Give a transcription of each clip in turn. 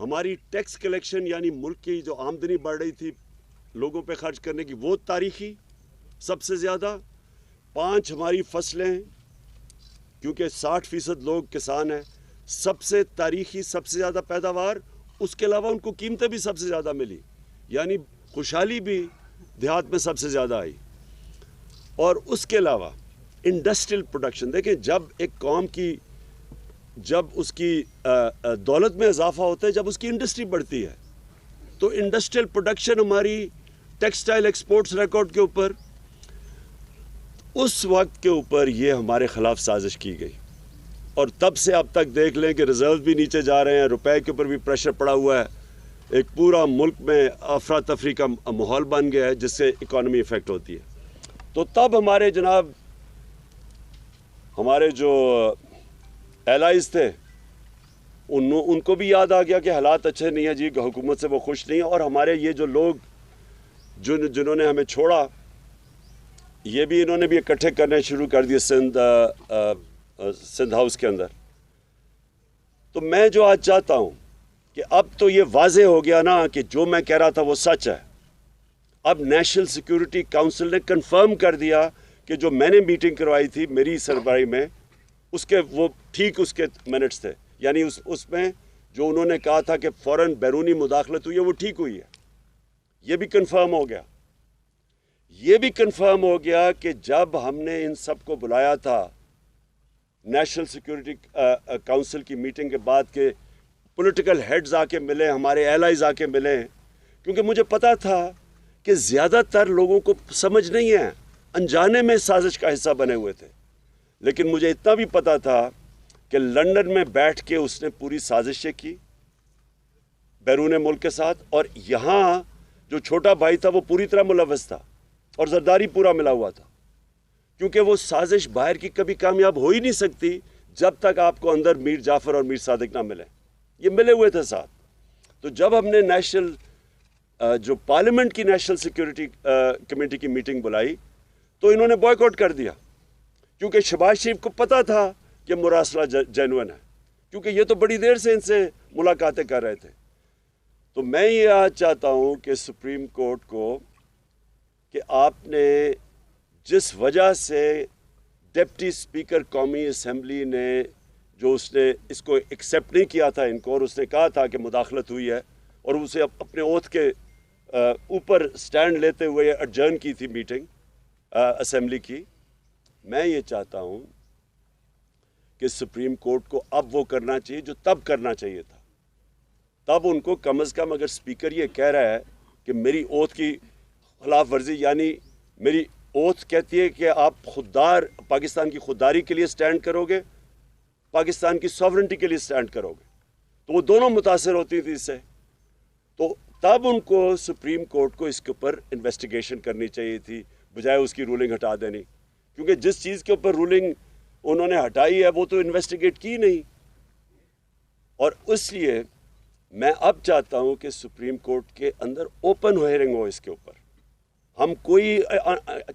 ہماری tax collection یعنی ملک کی جو آمدنی بڑھ رہی تھی لوگوں پہ خرچ کرنے کی وہ تاریخی سب سے زیادہ. 5 ہماری فصلیں ہیں کیونکہ 60% لوگ کسان ہیں, سب سے تاریخی سب سے زیادہ پیداوار. اس کے علاوہ ان کو قیمتیں بھی سب سے زیادہ ملی, یعنی خوشحالی بھی دیہات میں سب سے زیادہ آئی. اور اس کے علاوہ انڈسٹریل پروڈکشن دیکھیں, جب ایک قوم کی جب اس کی دولت میں اضافہ ہوتا ہے جب اس کی انڈسٹری بڑھتی ہے, تو انڈسٹریل پروڈکشن ہماری ٹیکسٹائل ایکسپورٹس ریکارڈ کے اوپر, اس وقت کے اوپر یہ ہمارے خلاف سازش کی گئی. اور تب سے اب تک دیکھ لیں کہ ریزرو بھی نیچے جا رہے ہیں, روپے کے اوپر بھی پریشر پڑا ہوا ہے, ایک پورا ملک میں افراتفری کا ماحول بن گیا ہے جس سے اکانومی افیکٹ ہوتی ہے. تو تب ہمارے جناب ہمارے جو ایلائز تھے ان کو بھی یاد آ گیا کہ حالات اچھے نہیں ہیں جی, حکومت سے وہ خوش نہیں ہیں. اور ہمارے یہ جو لوگ جنہوں نے ہمیں چھوڑا, یہ بھی انہوں نے بھی اکٹھے کرنے شروع کر دیے سندھ ہاؤس کے اندر. تو میں جو آج چاہتا ہوں کہ اب تو یہ واضح ہو گیا نا کہ جو میں کہہ رہا تھا وہ سچ ہے. اب نیشنل سیکیورٹی کونسل نے کنفرم کر دیا کہ جو میں نے میٹنگ کروائی تھی میری سربراہی میں, اس کے وہ ٹھیک اس کے منٹس تھے, یعنی اس میں جو انہوں نے کہا تھا کہ فوراً بیرونی مداخلت ہوئی ہے وہ ٹھیک ہوئی ہے. یہ بھی کنفرم ہو گیا. یہ بھی کنفرم ہو گیا کہ جب ہم نے ان سب کو بلایا تھا نیشنل سیکیورٹی کونسل کی میٹنگ کے بعد کے پولیٹیکل ہیڈز آ کے ملے, ہمارے ایلائز آ کے ملے, کیونکہ مجھے پتا تھا کہ زیادہ تر لوگوں کو سمجھ نہیں ہے, انجانے میں سازش کا حصہ بنے ہوئے تھے. لیکن مجھے اتنا بھی پتا تھا کہ لندن میں بیٹھ کے اس نے پوری سازشیں کی بیرون ملک کے ساتھ, اور یہاں جو چھوٹا بھائی تھا وہ پوری طرح ملوث تھا اور زرداری پورا ملا ہوا تھا, کیونکہ وہ سازش باہر کی کبھی کامیاب ہو ہی نہیں سکتی جب تک آپ کو اندر میر جعفر اور میر صادق نہ ملے. یہ ملے ہوئے تھے ساتھ. تو جب ہم نے جو پارلیمنٹ کی نیشنل سیکیورٹی کمیٹی کی میٹنگ بلائی تو انہوں نے بوائے کاٹ کر دیا, کیونکہ شہباز شریف کو پتا تھا کہ مراسلہ جینوئن ہے, کیونکہ یہ تو بڑی دیر سے ان سے ملاقاتیں کر رہے تھے. تو میں یہ آج چاہتا ہوں کہ سپریم کورٹ کو کہ آپ نے جس وجہ سے ڈپٹی اسپیکر قومی اسمبلی نے جو اس نے اس کو ایکسیپٹ نہیں کیا تھا ان کو, اور اس نے کہا تھا کہ مداخلت ہوئی ہے, اور اسے اپنے اوتھ کے اوپر سٹینڈ لیتے ہوئے ایڈجرن کی تھی میٹنگ اسمبلی کی. میں یہ چاہتا ہوں کہ سپریم کورٹ کو اب وہ کرنا چاہیے جو تب کرنا چاہیے تھا. تب ان کو کم از کم اگر اسپیکر یہ کہہ رہا ہے کہ میری اوتھ کی خلاف ورزی, یعنی میری اوتھ کہتی ہے کہ آپ خوددار پاکستان کی خودداری کے لیے سٹینڈ کرو گے, پاکستان کی سوورنٹی کے لیے سٹینڈ کرو گے, تو وہ دونوں متاثر ہوتی تھی اس سے. تو تب ان کو سپریم کورٹ کو اس کے اوپر انویسٹیگیشن کرنی چاہیے تھی بجائے اس کی رولنگ ہٹا دینی, کیونکہ جس چیز کے اوپر رولنگ انہوں نے ہٹائی ہے وہ تو انویسٹیگیٹ کی نہیں. اور اس لیے میں اب چاہتا ہوں کہ سپریم کورٹ کے اندر اوپن ہیئرنگ ہو اس کے اوپر. ہم کوئی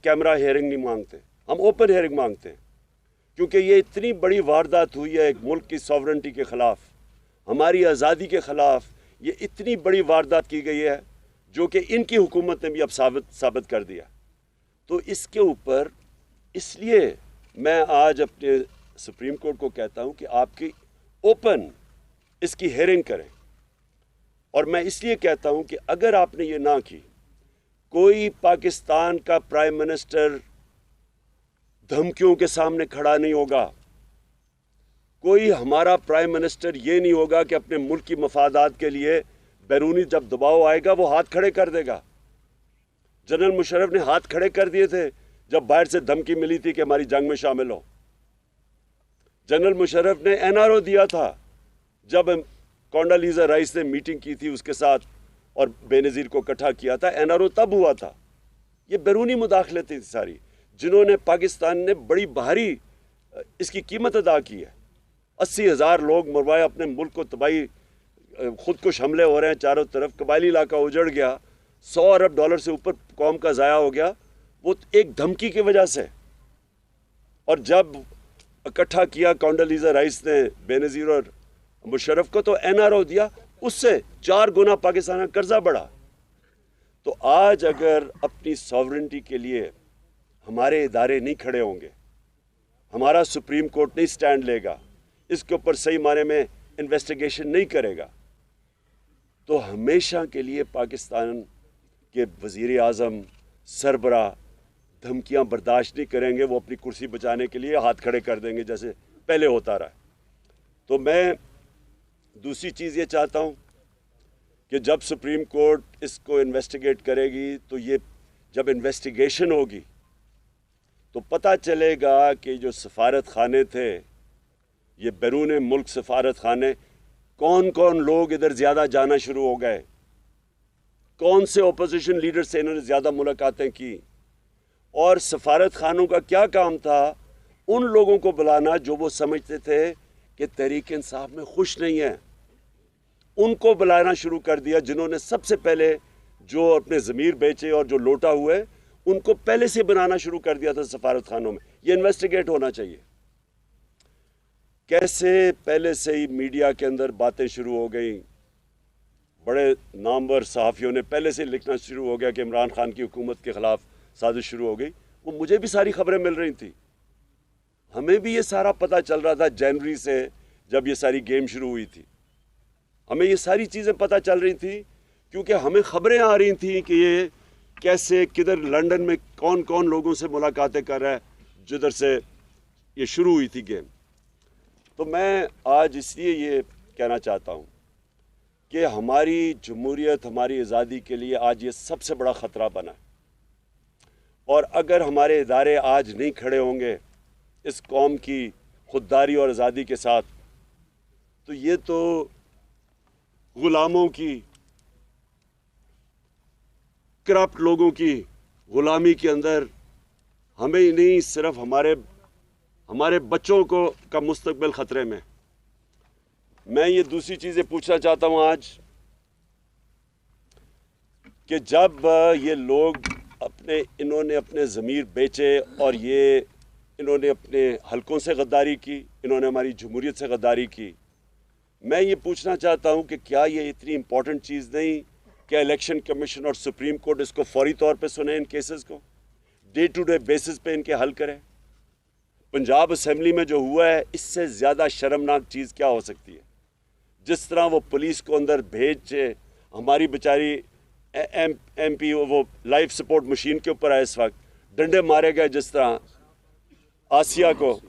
کیمرہ ہیئرنگ نہیں مانگتے, ہم اوپن ہیئرنگ مانگتے ہیں, کیونکہ یہ اتنی بڑی واردات ہوئی ہے ایک ملک کی سوورنٹی کے خلاف, ہماری آزادی کے خلاف. یہ اتنی بڑی واردات کی گئی ہے جو کہ ان کی حکومت نے بھی اب ثابت کر دیا. تو اس کے اوپر اس لیے میں آج اپنے سپریم کورٹ کو کہتا ہوں کہ آپ کی اوپن اس کی ہیئرنگ کریں. اور میں اس لیے کہتا ہوں کہ اگر آپ نے یہ نہ کی, کوئی پاکستان کا پرائم منسٹر دھمکیوں کے سامنے کھڑا نہیں ہوگا, کوئی ہمارا پرائم منسٹر یہ نہیں ہوگا کہ اپنے ملک کی مفادات کے لیے بیرونی جب دباؤ آئے گا وہ ہاتھ کھڑے کر دے گا. جنرل مشرف نے ہاتھ کھڑے کر دیے تھے جب باہر سے دھمکی ملی تھی کہ ہماری جنگ میں شامل ہو. جنرل مشرف نے NRO دیا تھا جب کونڈالیزا رائس نے میٹنگ کی تھی اس کے ساتھ اور بے نظیر کو اکٹھا کیا تھا. NRO تب ہوا تھا. یہ بیرونی مداخلتیں تھی ساری, جنہوں نے پاکستان نے بڑی بھاری اس کی قیمت ادا کی ہے. 80,000 لوگ مروائے, اپنے ملک کو تباہی, خودکش حملے ہو رہے ہیں چاروں طرف, قبائلی علاقہ اجڑ گیا, $100 ارب سے اوپر قوم کا ضائع ہو گیا, وہ ایک دھمکی کی وجہ سے. اور جب اکٹھا کیا کونڈالیزا رائس نے بے نظیر اور مشرف کو تو NRO دیا. اس سے 4 گنا پاکستان کا قرضہ بڑھا. تو آج اگر اپنی ساورنٹی کے لیے ہمارے ادارے نہیں کھڑے ہوں گے, ہمارا سپریم کورٹ نہیں سٹینڈ لے گا, اس کے اوپر صحیح معنی میں انویسٹیگیشن نہیں کرے گا, تو ہمیشہ کے لیے پاکستان کے وزیر اعظم سربراہ دھمکیاں برداشت نہیں کریں گے. وہ اپنی کرسی بچانے کے لیے ہاتھ کھڑے کر دیں گے جیسے پہلے ہوتا رہا. تو میں دوسری چیز یہ چاہتا ہوں کہ جب سپریم کورٹ اس کو انویسٹیگیٹ کرے گی تو یہ جب انویسٹیگیشن ہوگی تو پتہ چلے گا کہ جو سفارت خانے تھے, یہ بیرون ملک سفارت خانے, کون کون لوگ ادھر زیادہ جانا شروع ہو گئے, کون سے اپوزیشن لیڈر سے انہوں نے زیادہ ملاقاتیں کی, اور سفارت خانوں کا کیا کام تھا ان لوگوں کو بلانا جو وہ سمجھتے تھے کہ تحریک انصاف میں خوش نہیں ہیں. ان کو بلانا شروع کر دیا جنہوں نے سب سے پہلے جو اپنے ضمیر بیچے اور جو لوٹا ہوئے, ان کو پہلے سے بنانا شروع کر دیا تھا سفارت خانوں میں. یہ انویسٹیگیٹ ہونا چاہیے. کیسے پہلے سے ہی میڈیا کے اندر باتیں شروع ہو گئیں, بڑے نامور صحافیوں نے پہلے سے لکھنا شروع ہو گیا کہ عمران خان کی حکومت کے خلاف سازش شروع ہو گئی. وہ مجھے بھی ساری خبریں مل رہی تھیں, ہمیں بھی یہ سارا پتہ چل رہا تھا جنوری سے جب یہ ساری گیم شروع ہوئی تھی. ہمیں یہ ساری چیزیں پتہ چل رہی تھی کیونکہ ہمیں خبریں آ رہی تھیں کہ یہ کیسے کدھر لنڈن میں کون کون لوگوں سے ملاقاتیں کر رہا ہے جدھر سے یہ شروع ہوئی تھی گیم. تو میں آج اس لیے یہ کہنا چاہتا ہوں کہ ہماری جمہوریت, ہماری آزادی کے لیے آج یہ سب سے بڑا خطرہ بنا ہے, اور اگر ہمارے ادارے آج نہیں کھڑے ہوں گے اس قوم کی خودداری اور آزادی کے ساتھ, تو یہ تو غلاموں کی, کرپٹ لوگوں کی غلامی کے اندر ہمیں ہی نہیں صرف ہمارے بچوں کا مستقبل خطرے میں. میں یہ دوسری چیزیں پوچھنا چاہتا ہوں آج کہ جب یہ لوگ انہوں نے اپنے ضمیر بیچے اور انہوں نے اپنے حلقوں سے غداری کی, انہوں نے ہماری جمہوریت سے غداری کی, میں یہ پوچھنا چاہتا ہوں کہ کیا یہ اتنی امپورٹنٹ چیز نہیں کہ الیکشن کمیشن اور سپریم کورٹ اس کو فوری طور پہ سنیں, ان کیسز کو ڈے ٹو ڈے بیسس پہ ان کے حل کریں. پنجاب اسمبلی میں جو ہوا ہے اس سے زیادہ شرمناک چیز کیا ہو سکتی ہے. جس طرح وہ پولیس کو اندر بھیجے, ہماری بیچاری ایم پی وہ لائف سپورٹ مشین کے اوپر ہے اس وقت, ڈنڈے مارے گئے جس طرح آسیہ کو,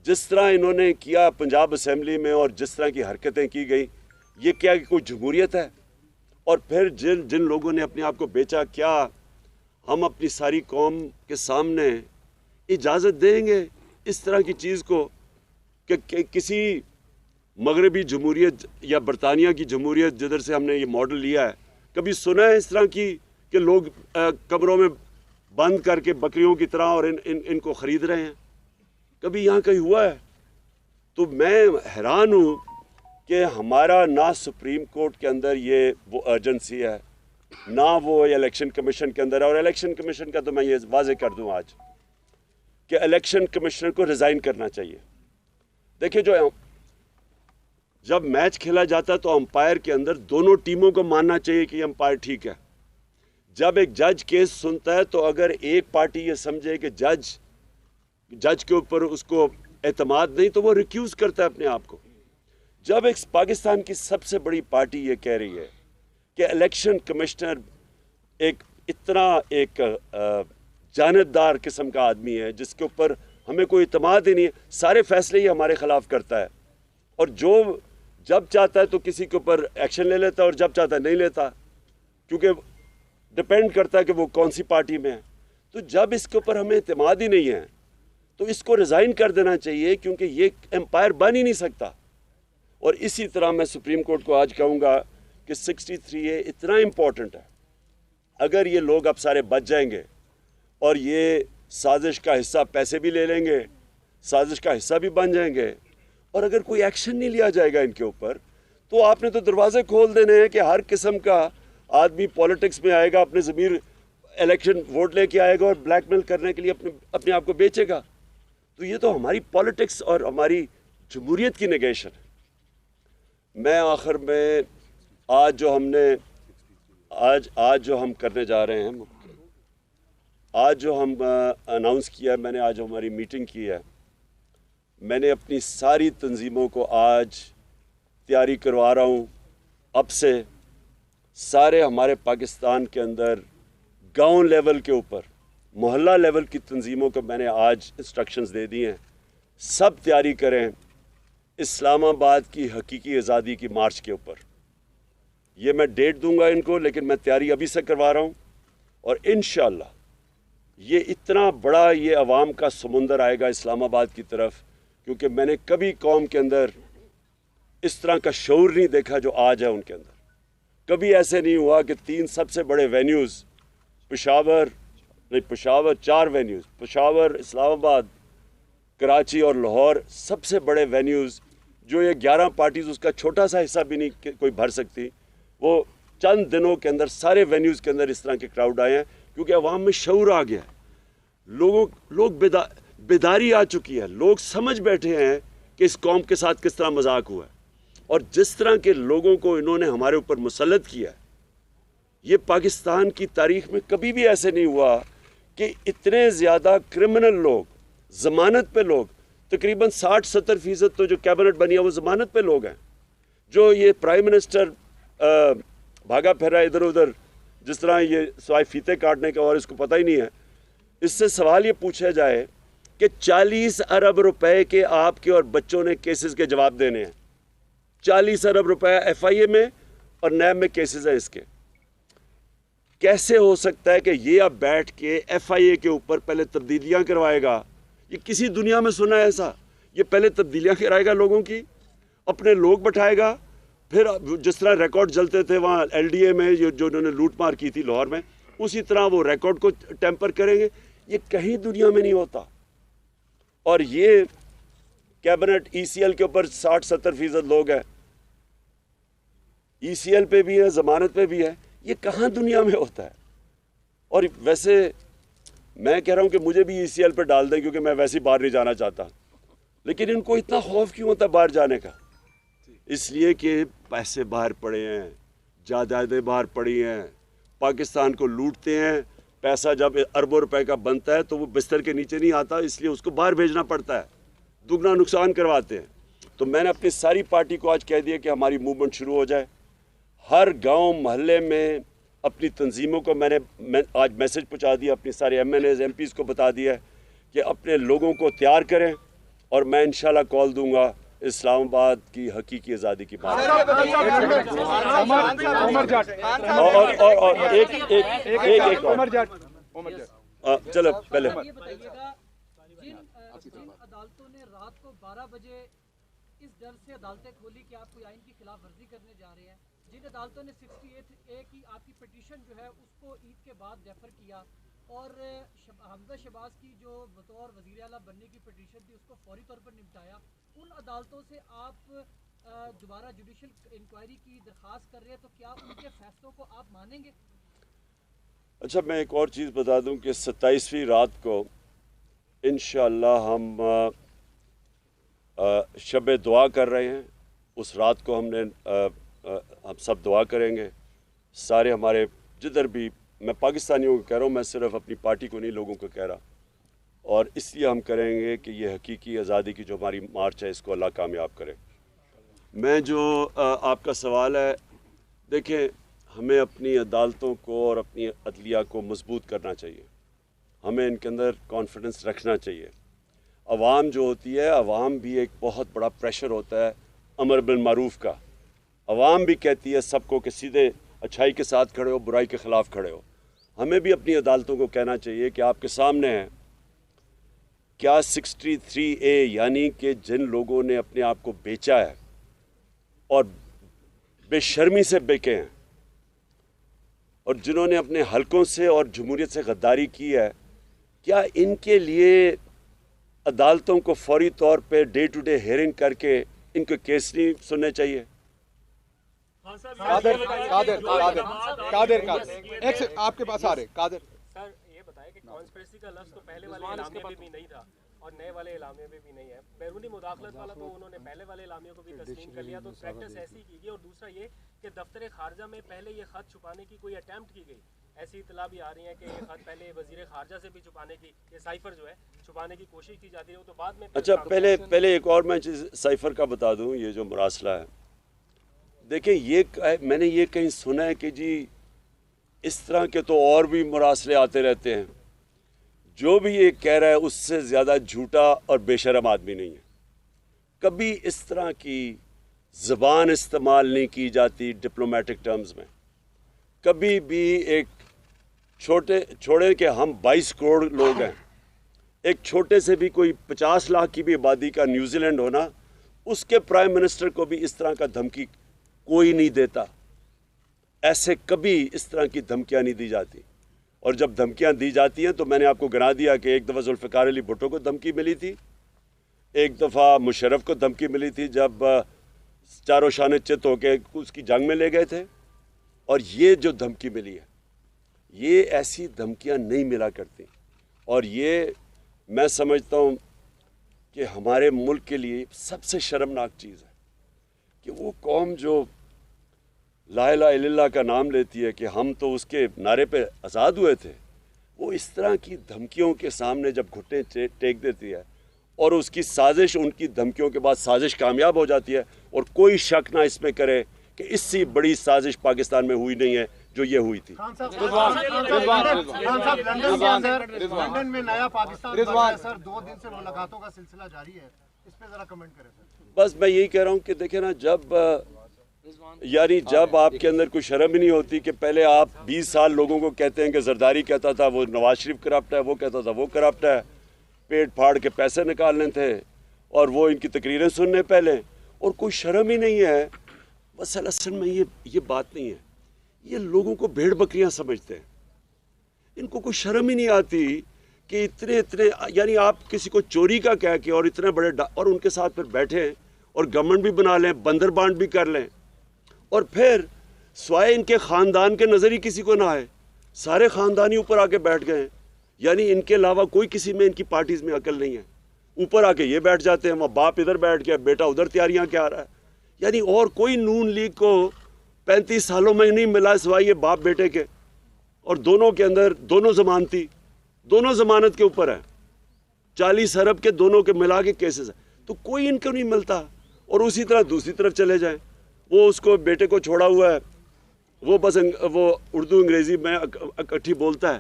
جس طرح انہوں نے کیا پنجاب اسمبلی میں اور جس طرح کی حرکتیں کی گئی, یہ کیا کوئی جمہوریت ہے؟ اور پھر جن لوگوں نے اپنے آپ کو بیچا, کیا ہم اپنی ساری قوم کے سامنے اجازت دیں گے اس طرح کی چیز کو کہ کسی مغربی جمہوریت یا برطانیہ کی جمہوریت جدھر سے ہم نے یہ ماڈل لیا ہے, کبھی سنا ہے اس طرح کی کہ لوگ کمروں میں بند کر کے بکریوں کی طرح اور ان کو خرید رہے ہیں؟ کبھی یہاں کہیں ہوا ہے؟ تو میں حیران ہوں کہ ہمارا نہ سپریم کورٹ کے اندر یہ وہ ارجنسی ہے, نہ وہ الیکشن کمیشن کے اندر ہے. اور الیکشن کمیشن کا تو میں یہ واضح کر دوں آج کہ الیکشن کمشنر کو ریزائن کرنا چاہیے. دیکھیں جب میچ کھیلا جاتا ہے تو امپائر کے اندر دونوں ٹیموں کو ماننا چاہیے کہ یہ امپائر ٹھیک ہے. جب ایک جج کیس سنتا ہے تو اگر ایک پارٹی یہ سمجھے کہ جج کے اوپر اس کو اعتماد نہیں تو وہ ریکیوز کرتا ہے اپنے آپ کو. جب ایک پاکستان کی سب سے بڑی پارٹی یہ کہہ رہی ہے کہ الیکشن کمشنر اتنا ایک جانبدار قسم کا آدمی ہے جس کے اوپر ہمیں کوئی اعتماد ہی نہیں ہے, سارے فیصلے ہی ہمارے خلاف کرتا ہے, اور جب چاہتا ہے تو کسی کے اوپر ایکشن لے لیتا ہے اور جب چاہتا ہے نہیں لیتا, کیونکہ ڈپینڈ کرتا ہے کہ وہ کون سی پارٹی میں ہے. تو جب اس کے اوپر ہمیں اعتماد ہی نہیں ہے تو اس کو ریزائن کر دینا چاہیے, کیونکہ یہ امپائر بن ہی نہیں سکتا. اور اسی طرح میں سپریم کورٹ کو آج کہوں گا کہ 63A اتنا امپورٹنٹ ہے. اگر یہ لوگ اب سارے بچ جائیں گے اور یہ سازش کا حصہ پیسے بھی لے لیں گے, سازش کا حصہ بھی بن جائیں گے, اور اگر کوئی ایکشن نہیں لیا جائے گا ان کے اوپر, تو آپ نے تو دروازے کھول دینے ہیں کہ ہر قسم کا آدمی پولیٹکس میں آئے گا, اپنے ضمیر الیکشن ووٹ لے کے آئے گا اور بلیک میل کرنے کے لیے اپنے آپ کو بیچے گا. تو یہ تو ہماری پولیٹکس اور ہماری جمہوریت کی نگیشن ہے. میں آخر میں آج جو ہم کرنے جا رہے ہیں، آج جو ہم اناؤنس کیا ہے، میں نے آج ہماری میٹنگ کی ہے، میں نے اپنی ساری تنظیموں کو آج تیاری کروا رہا ہوں. اب سے سارے ہمارے پاکستان کے اندر گاؤں لیول کے اوپر، محلہ لیول کی تنظیموں کو میں نے آج انسٹرکشنز دے دی ہیں. سب تیاری کریں اسلام آباد کی حقیقی آزادی کی مارچ کے اوپر. یہ میں ڈیٹ دوں گا ان کو، لیکن میں تیاری ابھی سے کروا رہا ہوں. اور انشاءاللہ یہ اتنا بڑا یہ عوام کا سمندر آئے گا اسلام آباد کی طرف، کیونکہ میں نے کبھی قوم کے اندر اس طرح کا شعور نہیں دیکھا جو آج ہے ان کے اندر. کبھی ایسے نہیں ہوا کہ 3 سب سے بڑے وینیوز پشاور 4 وینیوز، پشاور، اسلام آباد، کراچی اور لاہور، سب سے بڑے وینیوز جو یہ 11 پارٹیز اس کا چھوٹا سا حصہ بھی نہیں کوئی بھر سکتی، وہ چند دنوں کے اندر سارے وینیوز کے اندر اس طرح کے کراؤڈ آئے ہیں، کیونکہ عوام میں شعور آ گیا ہے. لوگ بیداری آ چکی ہے. لوگ سمجھ بیٹھے ہیں کہ اس قوم کے ساتھ کس طرح مذاق ہوا ہے، اور جس طرح کے لوگوں کو انہوں نے ہمارے اوپر مسلط کیا ہے. یہ پاکستان کی تاریخ میں کبھی بھی ایسے نہیں ہوا کہ اتنے زیادہ کرمنل لوگ، ضمانت پہ لوگ، تقریباً 60-70% تو جو کیبنٹ بنی ہے وہ ضمانت پہ لوگ ہیں. جو یہ پرائم منسٹر بھاگا پھرا ادھر ادھر، جس طرح یہ سوائے فیتے کاٹنے کا اور اس کو پتہ ہی نہیں ہے. اس سے سوال یہ پوچھا جائے کہ 40 ارب روپے کے آپ کے اور بچوں نے کیسز کے جواب دینے ہیں. 40 ارب روپے ایف آئی اے میں اور نیب میں کیسز ہیں اس کے. کیسے ہو سکتا ہے کہ یہ اب بیٹھ کے ایف آئی اے کے اوپر پہلے تبدیلیاں کروائے گا؟ یہ کسی دنیا میں سنا ہے ایسا؟ یہ پہلے تبدیلیاں کرائے گا لوگوں کی، اپنے لوگ بٹھائے گا، پھر جس طرح ریکارڈ جلتے تھے وہاں ایل ڈی اے میں جو انہوں نے لوٹ مار کی تھی لاہور میں، اسی طرح وہ ریکارڈ کو ٹیمپر کریں گے. یہ کہیں دنیا میں نہیں ہوتا. اور یہ کیبنٹ ای سی ایل کے اوپر 60-70% لوگ ہیں، ای سی ایل پہ بھی ہے، ضمانت پہ بھی ہے. یہ کہاں دنیا میں ہوتا ہے؟ اور ویسے میں کہہ رہا ہوں کہ مجھے بھی ای سی ایل پہ ڈال دیں، کیونکہ میں ویسے ہی باہر نہیں جانا چاہتا. لیکن ان کو اتنا خوف کیوں ہوتا ہے باہر جانے کا؟ اس لیے کہ پیسے باہر پڑے ہیں، جائیدادیں باہر پڑی ہیں، پاکستان کو لوٹتے ہیں. پیسہ جب اربوں روپے کا بنتا ہے تو وہ بستر کے نیچے نہیں آتا، اس لیے اس کو باہر بھیجنا پڑتا ہے، دگنا نقصان کرواتے ہیں. تو میں نے اپنی ساری پارٹی کو آج کہہ دیا کہ ہماری موومنٹ شروع ہو جائے. ہر گاؤں محلے میں اپنی تنظیموں کو میں نے آج میسج پہنچا دیا، اپنی سارے M N As M Ps کو بتا دیا کہ اپنے لوگوں کو تیار کریں، اور میں انشاءاللہ کال دوں گا اسلام آباد کی حقیقی آزادی کی بات. اور چلو پہلے عدالتوں نے رات کو 12 بجے اس ڈر سے عدالتیں کھولی کہ آپ کوئی آئین کی خلاف ورزی کرنے جا رہے ہیں، جن عدالتوں نے 68A کی آپ کی پٹیشن جو ہے اس کو عید کے بعد ریفر کیا، اور حمزہ شہباز کی جو بطور وزیر اعلیٰ بننے کی پٹیشن تھی اس کو فوری طور پر نمٹایا. ان عدالتوں سے آپ دوبارہ جوڈیشل انکوائری کی درخواست کر رہے ہیں، تو کیا ان کے فیصلوں کو آپ مانیں گے؟ اچھا، میں ایک اور چیز بتا دوں کہ 27ویں رات کو انشاءاللہ ہم شب دعا کر رہے ہیں. اس رات کو ہم سب دعا کریں گے. سارے ہمارے جدھر بھی، میں پاکستانیوں کو کہہ رہا ہوں، میں صرف اپنی پارٹی کو نہیں، لوگوں کو کہہ رہا. اور اس لیے ہم کریں گے کہ یہ حقیقی آزادی کی جو ہماری مارچ ہے اس کو اللہ کامیاب کرے. میں جو آپ کا سوال ہے، دیکھیں، ہمیں اپنی عدالتوں کو اور اپنی عدلیہ کو مضبوط کرنا چاہیے. ہمیں ان کے اندر کانفیڈنس رکھنا چاہیے. عوام جو ہوتی ہے، عوام بھی ایک بہت بڑا پریشر ہوتا ہے امر بالمعروف کا. عوام بھی کہتی ہے سب کو کہ سیدھے اچھائی کے ساتھ کھڑے ہو، برائی کے خلاف کھڑے ہو. ہمیں بھی اپنی عدالتوں کو کہنا چاہیے کہ آپ کے سامنے ہے کیا 63A، یعنی کہ جن لوگوں نے اپنے آپ کو بیچا ہے اور بے شرمی سے بیکے ہیں، اور جنہوں نے اپنے حلقوں سے اور جمہوریت سے غداری کی ہے، کیا ان کے لیے عدالتوں کو فوری طور پہ ڈے ٹو ڈے ہیئرنگ کر کے ان کو کیس نہیں سننے چاہیے؟ قادر آپ کے پاس آ رہے. قادر سر، یہ بتائیں کہ کانسپریسی کا لفظ تو پہلے والے اعلامیے میں بھی نہیں تھا، اور نئے والے اعلامیے میں بھی نہیں ہے. بیرونی مداخلت والا تو انہوں نے پہلے والے اعلامیے کو بھی تسلیم کر لیا, تو پریکٹس ایسی کیجیے. اور دوسرا یہ کہ دفتر خارجہ میں پہلے یہ خط چھپانے کی کوئی اٹیمپٹ کی گئی, ایسی اطلاع بھی آ رہی ہیں کہ یہ خط پہلے وزیر خارجہ سے بھی چھپانے کی, یہ سائفر جو ہے چھپانے کی کوشش کی جاتی ہے, وہ تو بعد میں. اچھا پہلے ایک اور میں چیز سائفر کا بتا دوں. یہ جو مراسلہ ہے, دیکھیں یہ میں نے یہ کہیں سنا ہے کہ جی اس طرح کے تو اور بھی مراسلے آتے رہتے ہیں. جو بھی یہ کہہ رہا ہے اس سے زیادہ جھوٹا اور بے شرم آدمی نہیں ہے. کبھی اس طرح کی زبان استعمال نہیں کی جاتی ڈپلومیٹک ٹرمز میں. کبھی بھی ایک چھوڑے کہ ہم 22 کروڑ لوگ ہیں, ایک چھوٹے سے بھی کوئی 50 لاکھ کی بھی آبادی کا نیوزی لینڈ ہونا, اس کے پرائم منسٹر کو بھی اس طرح کا دھمکی کوئی نہیں دیتا. ایسے کبھی اس طرح کی دھمکیاں نہیں دی جاتی. اور جب دھمکیاں دی جاتی ہیں تو میں نے آپ کو گنا دیا کہ ایک دفعہ ذوالفقار علی بھٹو کو دھمکی ملی تھی, ایک دفعہ مشرف کو دھمکی ملی تھی جب چاروں شانے چت ہو کے اس کی جنگ میں لے گئے تھے. اور یہ جو دھمکی ملی ہے, یہ ایسی دھمکیاں نہیں ملا کرتی. اور یہ میں سمجھتا ہوں کہ ہمارے ملک کے لیے سب سے شرمناک چیز ہے کہ وہ قوم جو لا الہ الا اللہ کا نام لیتی ہے کہ ہم تو اس کے نعرے پہ آزاد ہوئے تھے, وہ اس طرح کی دھمکیوں کے سامنے جب گھٹنے ٹیک دیتی ہے اور اس کی سازش, ان کی دھمکیوں کے بعد سازش کامیاب ہو جاتی ہے, اور کوئی شک نہ اس میں کرے کہ اس سے بڑی سازش پاکستان میں ہوئی نہیں ہے جو یہ ہوئی تھی. لندن میں نیا پاکستان بنا ہے سر, 2 دن سے ملاقاتوں کا سلسلہ جاری ہے, اس پہ ذرا کمنٹ کریں سر. بس میں یہی کہہ رہا ہوں کہ دیکھیں نا, جب آپ کے اندر کوئی شرم ہی نہیں ہوتی کہ پہلے آپ 20 سال لوگوں کو کہتے ہیں کہ زرداری کہتا تھا وہ نواز شریف کرپٹ ہے, وہ کہتا تھا وہ کرپٹ ہے, پیٹ پھاڑ کے پیسے نکالنے تھے اور وہ ان کی تقریریں سننے پہلے, اور کوئی شرم ہی نہیں ہے. بس اصل میں یہ بات نہیں ہے. یہ لوگوں کو بھیڑ بکریاں سمجھتے ہیں, ان کو کوئی شرم ہی نہیں آتی کہ اتنے یعنی آپ کسی کو چوری کا کہہ کے اور اتنے بڑے اور ان کے ساتھ پھر بیٹھیں اور گورنمنٹ بھی بنا لیں, بندر بانٹ بھی کر لیں, اور پھر سوائے ان کے خاندان کے نظر ہی کسی کو نہ آئے, سارے خاندانی اوپر آ کے بیٹھ گئے ہیں. یعنی ان کے علاوہ کوئی کسی میں ان کی پارٹیز میں عقل نہیں ہے. اوپر آ کے یہ بیٹھ جاتے ہیں, وہاں باپ ادھر بیٹھ گیا, بیٹا ادھر تیاریاں کیا آ رہا ہے. یعنی اور کوئی نون لیگ کو 35 سالوں میں نہیں ملا سوائے یہ باپ بیٹے کے, اور دونوں کے اندر دونوں ضمانتی, دونوں ضمانت کے اوپر ہیں, 40 ارب کے دونوں کے ملا کے کیسز ہیں, تو کوئی ان کو نہیں ملتا. اور اسی طرح دوسری طرف چلے جائیں, وہ اس کو بیٹے کو چھوڑا ہوا ہے, وہ بس وہ اردو انگریزی میں اکٹھی بولتا ہے,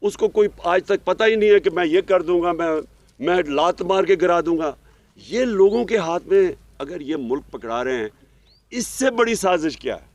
اس کو کوئی آج تک پتہ ہی نہیں ہے کہ میں یہ کر دوں گا, میں لات مار کے گرا دوں گا. یہ لوگوں کے ہاتھ میں اگر یہ ملک پکڑا رہے ہیں, اس سے بڑی سازش کیا ہے؟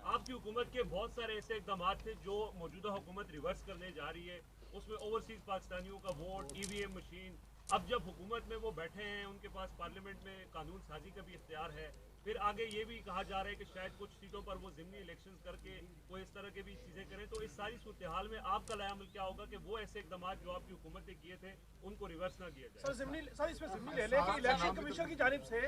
آپ کی حکومت کے بہت سارے ایسے اقدامات تھے جو موجودہ حکومت ریورس کرنے جا رہی ہے, اس میں اوورسیز پاکستانیوں کا ووٹ, EVM مشین. اب جب حکومت میں وہ بیٹھے ہیں, ان کے پاس پارلیمنٹ میں قانون سازی کا بھی اختیار ہے, پھر آگے یہ بھی کہا جا رہا ہے کہ شاید کچھ سیٹوں پر وہ ضمنی الیکشنز کر کے وہ اس طرح کے بھی چیزیں کریں. تو اس ساری صورتحال میں آپ کا لائحہ عمل کیا ہوگا کہ وہ ایسے اقدامات جو آپ کی حکومت نے کیے تھے ان کو ریورس نہ کیا جائے؟ سر اس میں ضمنی لے لیں کہ الیکشن کمیشن کی جانب سے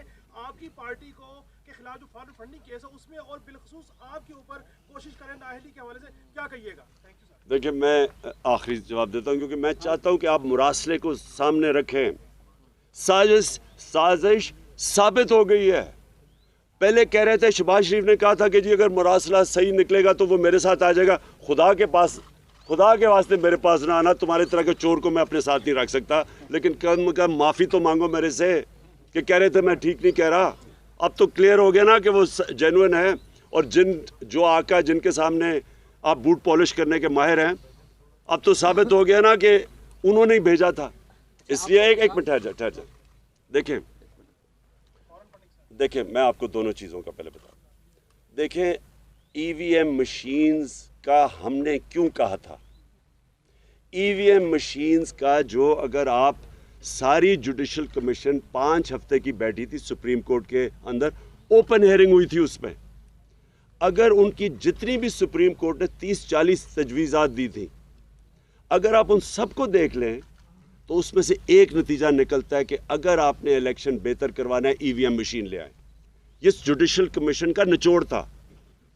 آپ کی پارٹی کو کے خلاف جو فارم فنڈنگ کیس ہے اس میں اور بالخصوص آپ کے اوپر کوشش کریں نااہلی کے حوالے سے, کیا کہیے گا؟ Thank you sir. دیکھیں میں آخری جواب دیتا ہوں, کیونکہ میں چاہتا ہوں کہ آپ مراسلے کو سامنے رکھیں. سازش ثابت ہو گئی ہے. پہلے کہہ رہے تھے, شہباز شریف نے کہا تھا کہ جی اگر مراسلہ صحیح نکلے گا تو وہ میرے ساتھ آ جائے گا. خدا کے واسطے میرے پاس نہ آنا, تمہارے طرح کے چور کو میں اپنے ساتھ نہیں رکھ سکتا, لیکن کم معافی تو مانگو میرے سے کہ کہہ رہے تھے میں ٹھیک نہیں کہہ رہا. اب تو کلیئر ہو گیا نا کہ وہ جینوئن ہے, اور جو آقا جن کے سامنے آپ بوٹ پالش کرنے کے ماہر ہیں, اب تو ثابت ہو گیا نا کہ انہوں نے ہی بھیجا تھا. اس لیے ایک منٹ ٹھہر جا. دیکھیں میں آپ کو دونوں چیزوں کا پہلے بتا دوں. دیکھیں EVM مشینز کا ہم نے کیوں کہا تھا. EVM مشینز کا جو اگر آپ ساری جوڈیشل کمیشن 5 ہفتے کی بیٹھی تھی سپریم کورٹ کے اندر, اوپن ہیئرنگ ہوئی تھی اس میں, اگر ان کی جتنی بھی سپریم کورٹ نے 30-40 تجویزات دی تھی, اگر آپ ان سب کو دیکھ لیں تو اس میں سے ایک نتیجہ نکلتا ہے کہ اگر آپ نے الیکشن بہتر کروانا ہے EVM مشین لے آئیں. یہ جوڈیشل کمیشن کا نچوڑ تھا.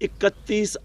31